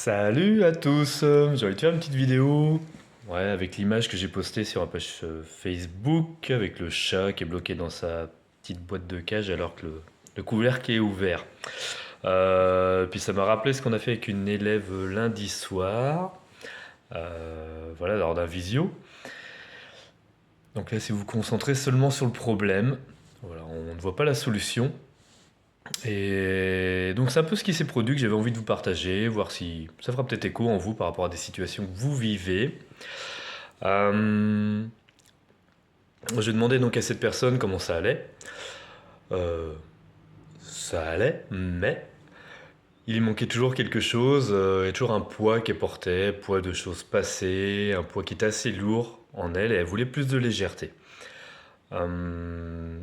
Salut à tous, j'ai envie de faire une petite vidéo, ouais, avec l'image que j'ai postée sur ma page Facebook, avec le chat qui est bloqué dans sa petite boîte de cage alors que le couvercle est ouvert. Puis ça m'a rappelé ce qu'on a fait avec une élève lundi soir, voilà, lors d'un visio. Donc là, si vous vous concentrez seulement sur le problème, voilà, on ne voit pas la solution. Et donc c'est un peu ce qui s'est produit que j'avais envie de vous partager, voir si ça fera peut-être écho en vous par rapport à des situations que vous vivez. Euh, j'ai demandé donc à cette personne comment ça allait. Euh, Ça allait, mais il lui manquait toujours quelque chose. Il y a toujours un poids qu'elle portait, poids de choses passées, un poids qui était assez lourd en elle et elle voulait plus de légèreté. Euh,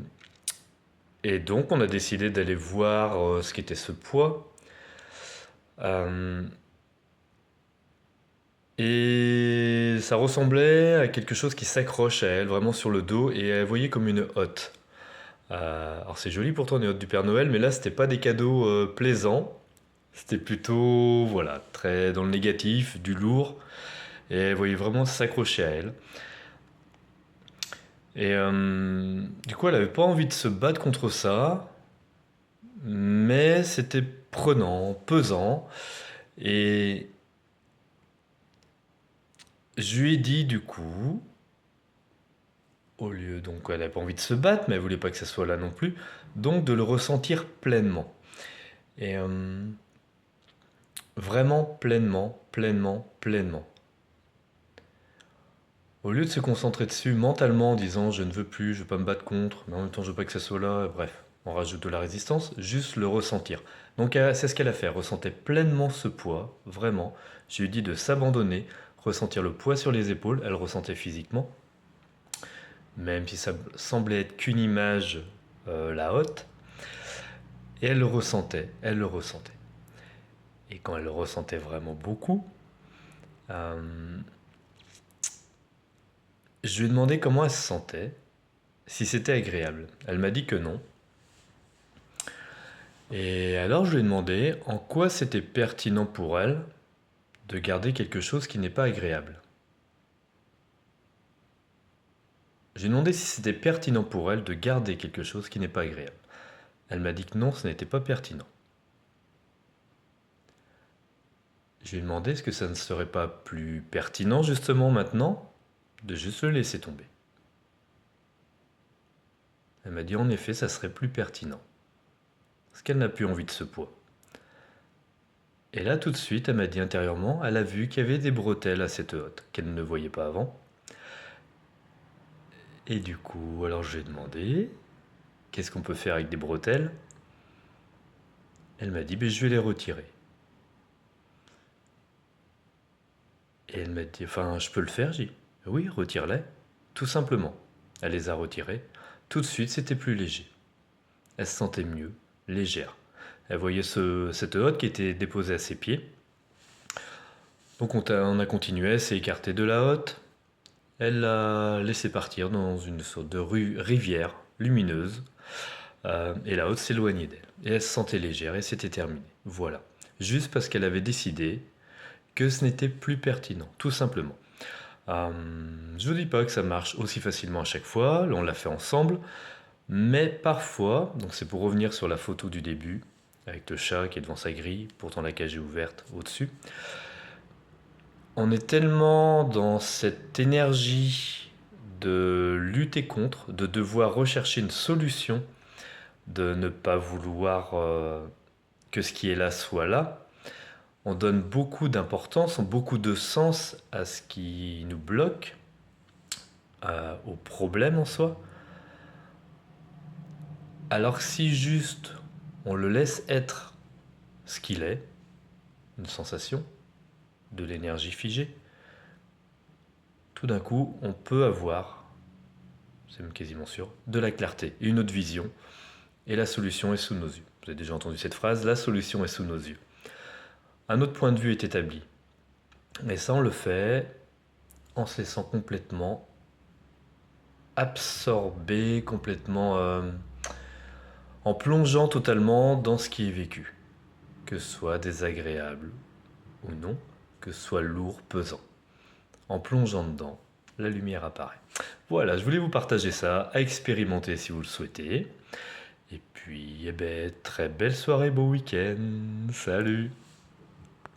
et donc on a décidé d'aller voir ce qu'était ce poids. Euh, Et ça ressemblait à quelque chose qui s'accroche à elle, vraiment sur le dos, et elle voyait comme une hotte. Alors c'est joli pourtant une hotte du Père Noël, mais là c'était pas des cadeaux plaisants, c'était plutôt, voilà, très dans le négatif, du lourd, et elle voyait vraiment s'accrocher à elle. Et du coup elle avait pas envie de se battre contre ça, mais c'était prenant, pesant, et je lui ai dit du coup, au lieu, donc elle n'avait pas envie de se battre, mais elle voulait pas que ça soit là non plus, donc de le ressentir pleinement. Et vraiment pleinement, pleinement, pleinement. Au lieu de se concentrer dessus mentalement en disant je ne veux plus, je veux pas me battre contre, mais en même temps je veux pas que ça soit là, bref, on rajoute de la résistance, juste le ressentir. Donc c'est ce qu'elle a fait, elle ressentait pleinement ce poids, vraiment. Je lui ai dit de s'abandonner, ressentir le poids sur les épaules, elle le ressentait physiquement, même si ça semblait être qu'une image la haute. Et elle le ressentait, elle le ressentait. Et quand elle le ressentait vraiment beaucoup, euh, je lui ai demandé comment elle se sentait, si c'était agréable. Elle m'a dit que non. Et alors je lui ai demandé en quoi c'était pertinent pour elle de garder quelque chose qui n'est pas agréable. J'ai demandé si c'était pertinent pour elle de garder quelque chose qui n'est pas agréable. Elle m'a dit que non, ce n'était pas pertinent. Je lui ai demandé est-ce que ça ne serait pas plus pertinent justement maintenant de juste le laisser tomber. Elle m'a dit en effet ça serait plus pertinent. Parce qu'elle n'a plus envie de ce poids. Et là, tout de suite, elle m'a dit intérieurement, elle a vu qu'il y avait des bretelles à cette hotte, qu'elle ne voyait pas avant. Et du coup, alors je lui ai demandé, qu'est-ce qu'on peut faire avec des bretelles? Elle m'a dit, ben, je vais les retirer. Et elle m'a dit, enfin, je peux le faire, j'ai dit, oui, retire-les, tout simplement. Elle les a retirées. Tout de suite, c'était plus léger. Elle se sentait mieux, légère. Elle voyait cette hotte qui était déposée à ses pieds. Donc on a continué, elle s'est écartée de la hotte. Elle l'a laissé partir dans une sorte de rivière lumineuse. Et la haute s'éloignait d'elle. Et elle se sentait légère et c'était terminé. Voilà. Juste parce qu'elle avait décidé que ce n'était plus pertinent, tout simplement. Euh, je ne dis pas que ça marche aussi facilement à chaque fois, là on l'a fait ensemble, mais parfois, donc c'est pour revenir sur la photo du début, avec le chat qui est devant sa grille, pourtant la cage est ouverte au-dessus, on est tellement dans cette énergie de lutter contre, de devoir rechercher une solution, de ne pas vouloir que ce qui est là soit là. On donne beaucoup d'importance, beaucoup de sens à ce qui nous bloque, au problème en soi. Alors que si juste on le laisse être ce qu'il est, une sensation, de l'énergie figée, tout d'un coup on peut avoir, c'est même quasiment sûr, de la clarté, une autre vision, et la solution est sous nos yeux. Vous avez déjà entendu cette phrase, la solution est sous nos yeux. Un autre point de vue est établi. Et ça, on le fait en se laissant complètement absorbé, complètement en plongeant totalement dans ce qui est vécu. Que ce soit désagréable, ou non, que ce soit lourd, pesant. En plongeant dedans, la lumière apparaît. Voilà, je voulais vous partager ça, à expérimenter si vous le souhaitez. Et puis, très belle soirée, beau week-end. Salut!